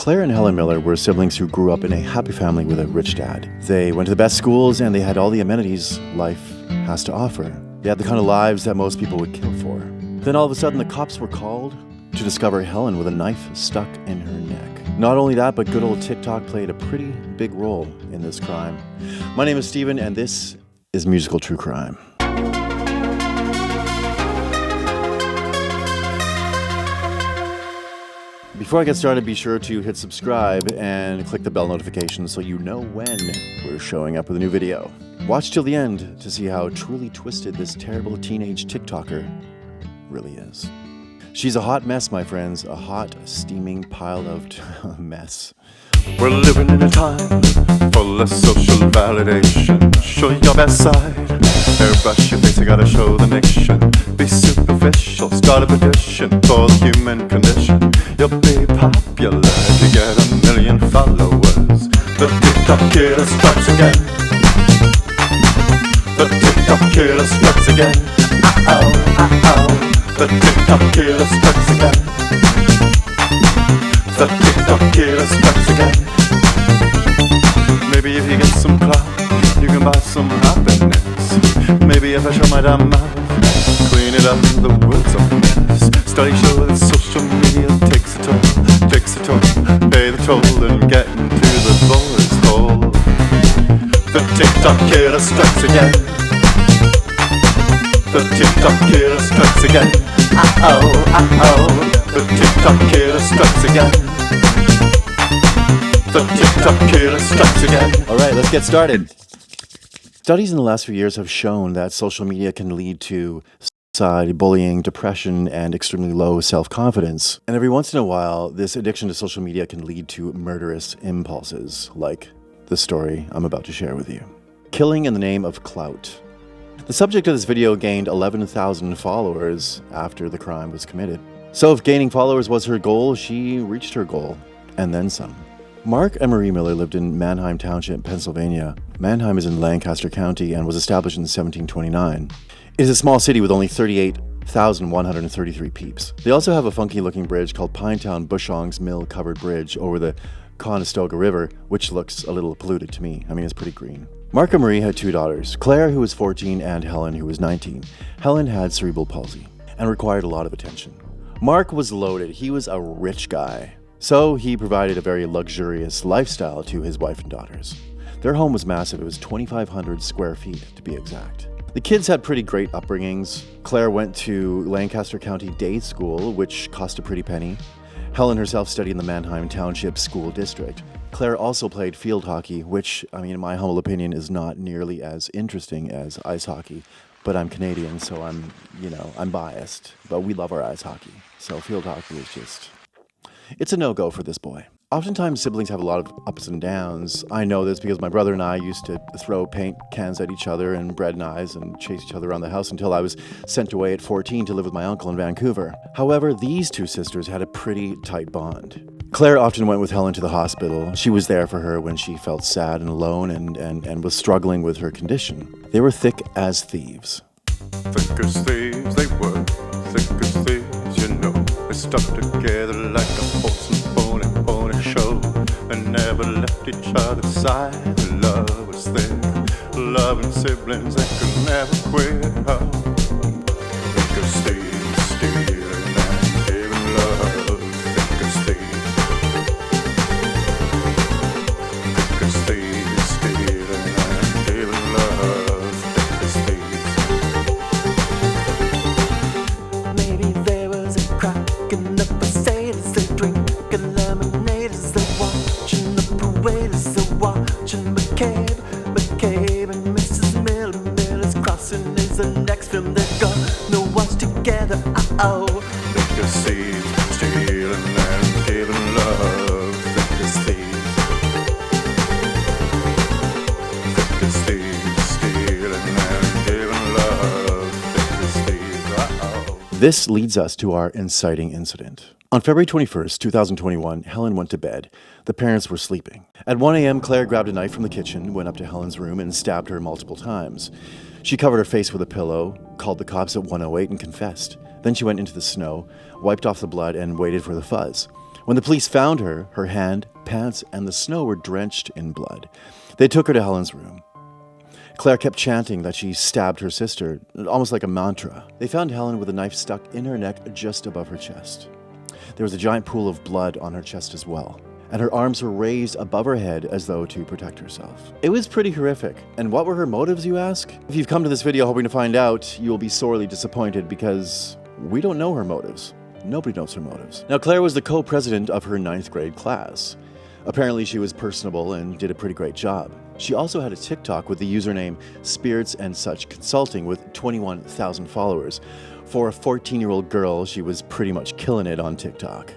Claire and Helen Miller were siblings who grew up in a happy family with a rich dad. They went to the best schools and they had all the amenities life has to offer. They had the kind of lives that most people would kill for. Then all of a sudden the cops were called to discover Helen with a knife stuck in her neck. Not only that, but good old TikTok played a pretty big role in this crime. My name is Steven and this is Musical True Crime. Before I get started, be sure to hit subscribe and click the bell notification so you know when we're showing up with a new video. Watch till the end to see how truly twisted this terrible teenage TikToker really is. She's a hot mess, my friends, a hot, steaming pile of mess. We're living in a time full of social validation. Show your best side, airbrush your face, you gotta show the nation. Be superficial, start a petition for the human condition. You'll be popular if you get 1 million followers. The TikTok killer strikes again. The TikTok killer strikes again. Uh-oh. The TikTok killer strikes again. The TikTok killer strikes again. Maybe if you get some clout, you can buy some happiness. Maybe if I show my damn mouth, clean it up, the world's a mess. Studies show that social media takes a toll. Pay the toll and get into the boys' hole. The TikTok killer strikes again. The TikTok killer strikes again. Uh-oh. The TikTok killer strikes again. The TikTok killer strikes again. All right, let's get started. Studies in the last few years have shown that social media can lead to suicide, bullying, depression, and extremely low self-confidence. And every once in a while, this addiction to social media can lead to murderous impulses, like the story I'm about to share with you. Killing in the name of clout. The subject of this video gained 11,000 followers after the crime was committed. So if gaining followers was her goal, she reached her goal, and then some. Mark and Marie Miller lived in Manheim Township, Pennsylvania. Manheim is in Lancaster County and was established in 1729. It is a small city with only 38,133 peeps. They also have a funky-looking bridge called Pinetown Bushong's Mill Covered Bridge over the Conestoga River, which looks a little polluted to me. I mean, it's pretty green. Mark and Marie had two daughters, Claire, who was 14, and Helen, who was 19. Helen had cerebral palsy and required a lot of attention. Mark was loaded. He was a rich guy. So he provided a very luxurious lifestyle to his wife and daughters. Their home was massive. It was 2,500 square feet, to be exact. The kids had pretty great upbringings. Claire went to Lancaster County Day School, which cost a pretty penny. Helen herself studied in the Manheim Township School District. Claire also played field hockey, which, I mean, in my humble opinion, is not nearly as interesting as ice hockey. But I'm Canadian, so I'm biased. But we love our ice hockey. So field hockey is just... it's a no-go for this boy. Oftentimes, siblings have a lot of ups and downs. I know this because my brother and I used to throw paint cans at each other and bread knives and chase each other around the house until I was sent away at 14 to live with my uncle in Vancouver. However, these two sisters had a pretty tight bond. Claire often went with Helen to the hospital. She was there for her when she felt sad and alone and was struggling with her condition. They were thick as thieves. Thick as thieves, they were. Thick as thieves, you know. They stuck together like a horse and pony show. They never left each other's side. The love was there. Loving siblings, they could never quit. Oh. Thick as thieves, stealing and giving love. Thick as thieves. Thick as thieves, stealing and giving love. Thick as thieves. Maybe there was a crack in the facade as they drinking lemonade, as they watching the parade, as they watching McCabe and Mrs. Miller's crossing is the next film. They're gonna watch together. Uh-oh. Thick as thieves, stealing and giving love. Thick as thieves. Thick as thieves, stealing and giving love. Thick as thieves. Uh-oh. This leads us to our inciting incident. On February 21st, 2021, Helen went to bed. The parents were sleeping. At 1 a.m., Claire grabbed a knife from the kitchen, went up to Helen's room, and stabbed her multiple times. She covered her face with a pillow, called the cops at 1:08, and confessed. Then she went into the snow, wiped off the blood, and waited for the fuzz. When the police found her, her hand, pants, and the snow were drenched in blood. They took her to Helen's room. Claire kept chanting that she stabbed her sister, almost like a mantra. They found Helen with a knife stuck in her neck just above her chest. There was a giant pool of blood on her chest as well, and her arms were raised above her head as though to protect herself. It was pretty horrific. And what were her motives, you ask? If you've come to this video hoping to find out, you will be sorely disappointed because we don't know her motives. Nobody knows her motives. Now, Claire was the co-president of her 9th grade class. Apparently, she was personable and did a pretty great job. She also had a TikTok with the username Spirits and Such Consulting with 21,000 followers. For a 14-year-old girl, she was pretty much killing it on TikTok.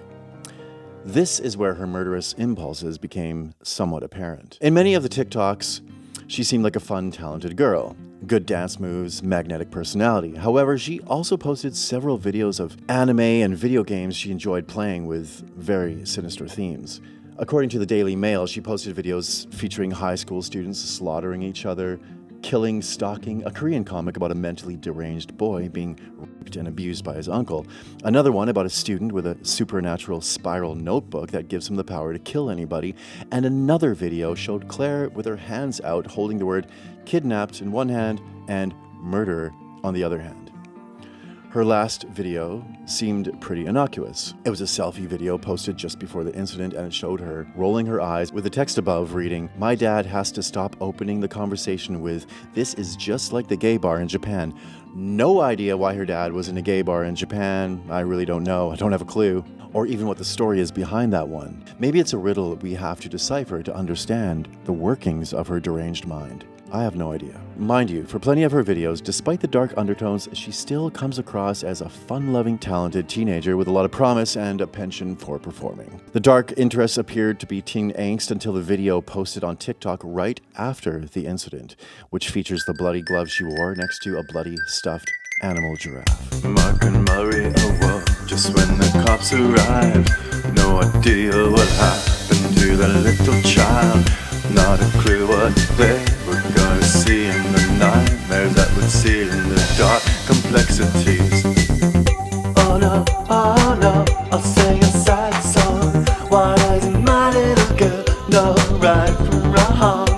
This is where her murderous impulses became somewhat apparent. In many of the TikToks, she seemed like a fun, talented girl. Good dance moves, magnetic personality. However, she also posted several videos of anime and video games she enjoyed playing with very sinister themes. According to the Daily Mail, she posted videos featuring high school students slaughtering each other, killing, stalking, a Korean comic about a mentally deranged boy being raped and abused by his uncle, another one about a student with a supernatural spiral notebook that gives him the power to kill anybody, and another video showed Claire with her hands out holding the word kidnapped in one hand and murder on the other hand. Her last video seemed pretty innocuous. It was a selfie video posted just before the incident, and it showed her rolling her eyes with the text above reading, "My dad has to stop opening the conversation with, 'This is just like the gay bar in Japan.'" No idea why her dad was in a gay bar in Japan. I really don't know. I don't have a clue. Or even what the story is behind that one. Maybe it's a riddle we have to decipher to understand the workings of her deranged mind. I have no idea. Mind you, for plenty of her videos, despite the dark undertones, she still comes across as a fun-loving, talented teenager with a lot of promise and a penchant for performing. The dark interests appeared to be teen angst until the video posted on TikTok right after the incident, which features the bloody glove she wore next to a bloody stuffed animal giraffe. Mark and Murray awoke just when the cops arrived. No idea what happened to the little child. Not a clue what they were gonna see in the nightmares that would see in the dark complexities. Oh no, I'll sing a sad song. Why doesn't my little girl know right from wrong?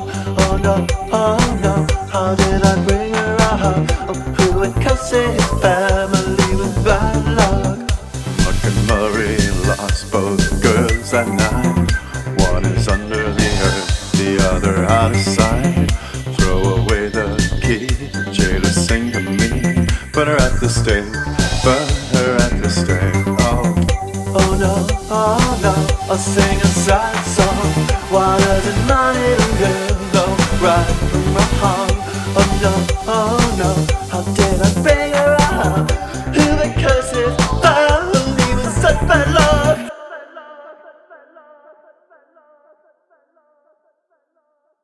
Oh no, how did I bring her up? Oh, who would curse his family with bad luck? Mark and Murray lost both girls that night. One is under the earth, the other out of sight. Throw away the key, jailer sing to me. Put her at the stake, put her at the stake. Oh no, I'll sing a sad song. Why doesn't my little girl know right from wrong? Oh no, how did I bring her up? Who the curses family with such bad luck?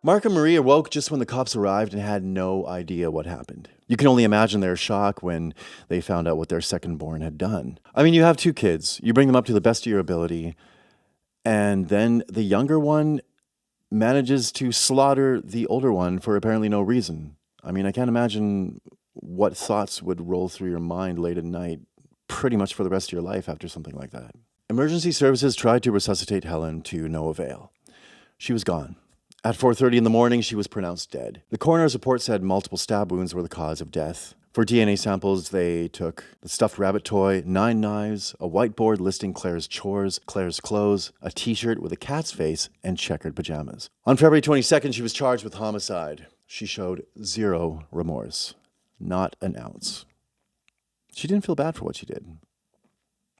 Mark and Marie awoke just when the cops arrived and had no idea what happened. You can only imagine their shock when they found out what their second-born had done. I mean, you have 2 kids, you bring them up to the best of your ability, and then the younger one manages to slaughter the older one for apparently no reason. I mean, I can't imagine what thoughts would roll through your mind late at night, pretty much for the rest of your life after something like that. Emergency services tried to resuscitate Helen to no avail. She was gone. At 4:30 in the morning, she was pronounced dead. The coroner's report said multiple stab wounds were the cause of death. For DNA samples, they took the stuffed rabbit toy, 9 knives, a whiteboard listing Claire's chores, Claire's clothes, a t-shirt with a cat's face, and checkered pajamas. On February 22nd, she was charged with homicide. She showed 0 remorse. Not an ounce. She didn't feel bad for what she did.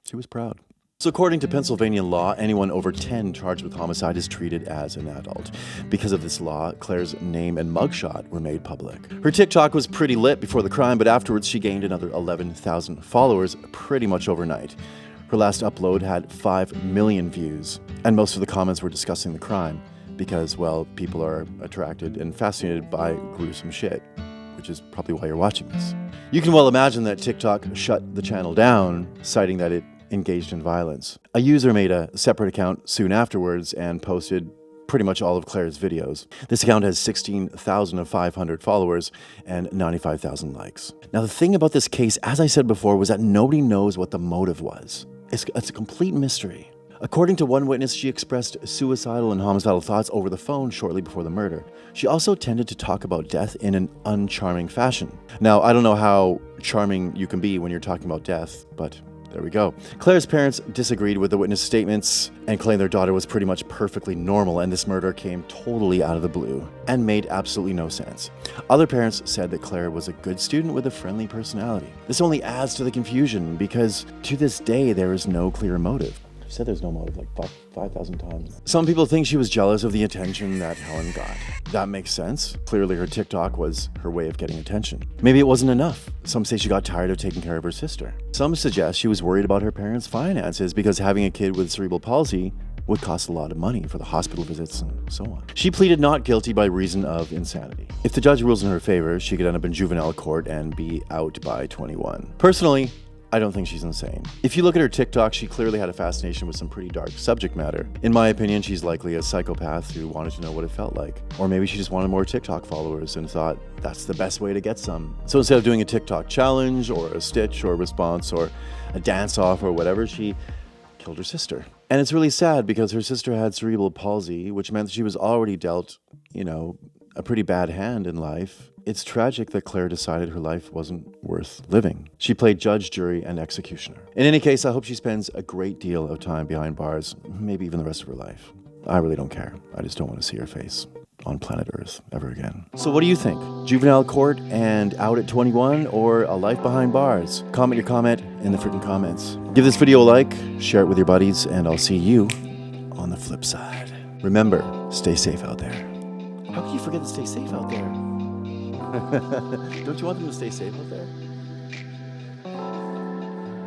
She was proud. So according to Pennsylvania law, anyone over 10 charged with homicide is treated as an adult. Because of this law, Claire's name and mugshot were made public. Her TikTok was pretty lit before the crime, but afterwards she gained another 11,000 followers pretty much overnight. Her last upload had 5 million views, and most of the comments were discussing the crime because, well, people are attracted and fascinated by gruesome shit, which is probably why you're watching this. You can well imagine that TikTok shut the channel down, citing that it engaged in violence. A user made a separate account soon afterwards and posted pretty much all of Claire's videos. This account has 16,500 followers and 95,000 likes. Now, the thing about this case, as I said before, was that nobody knows what the motive was. It's a complete mystery. According to one witness, she expressed suicidal and homicidal thoughts over the phone shortly before the murder. She also tended to talk about death in an uncharming fashion. Now, I don't know how charming you can be when you're talking about death, but there we go. Claire's parents disagreed with the witness statements and claimed their daughter was pretty much perfectly normal, and this murder came totally out of the blue and made absolutely no sense. Other parents said that Claire was a good student with a friendly personality. This only adds to the confusion because to this day there is no clear motive. I've said there's no motive like 5,000 times. Some people think she was jealous of the attention that Helen got. That makes sense. Clearly her TikTok was her way of getting attention. Maybe it wasn't enough. Some say she got tired of taking care of her sister. Some suggest she was worried about her parents' finances because having a kid with cerebral palsy would cost a lot of money for the hospital visits and so on. She pleaded not guilty by reason of insanity. If the judge rules in her favor, she could end up in juvenile court and be out by 21. Personally, I don't think she's insane. If you look at her TikTok, she clearly had a fascination with some pretty dark subject matter. In my opinion, she's likely a psychopath who wanted to know what it felt like. Or maybe she just wanted more TikTok followers and thought that's the best way to get some. So instead of doing a TikTok challenge or a stitch or a response or a dance off or whatever, she killed her sister. And it's really sad because her sister had cerebral palsy, which meant she was already dealt, a pretty bad hand in life. It's tragic that Claire decided her life wasn't worth living. She played judge, jury, and executioner. In any case, I hope she spends a great deal of time behind bars, maybe even the rest of her life. I really don't care. I just don't want to see her face on planet Earth ever again. So what do you think? Juvenile court and out at 21 or a life behind bars? Comment your comment in the freaking comments. Give this video a like, share it with your buddies, and I'll see you on the flip side. Remember, stay safe out there. How can you forget to stay safe out there? Don't you want them to stay safe out there?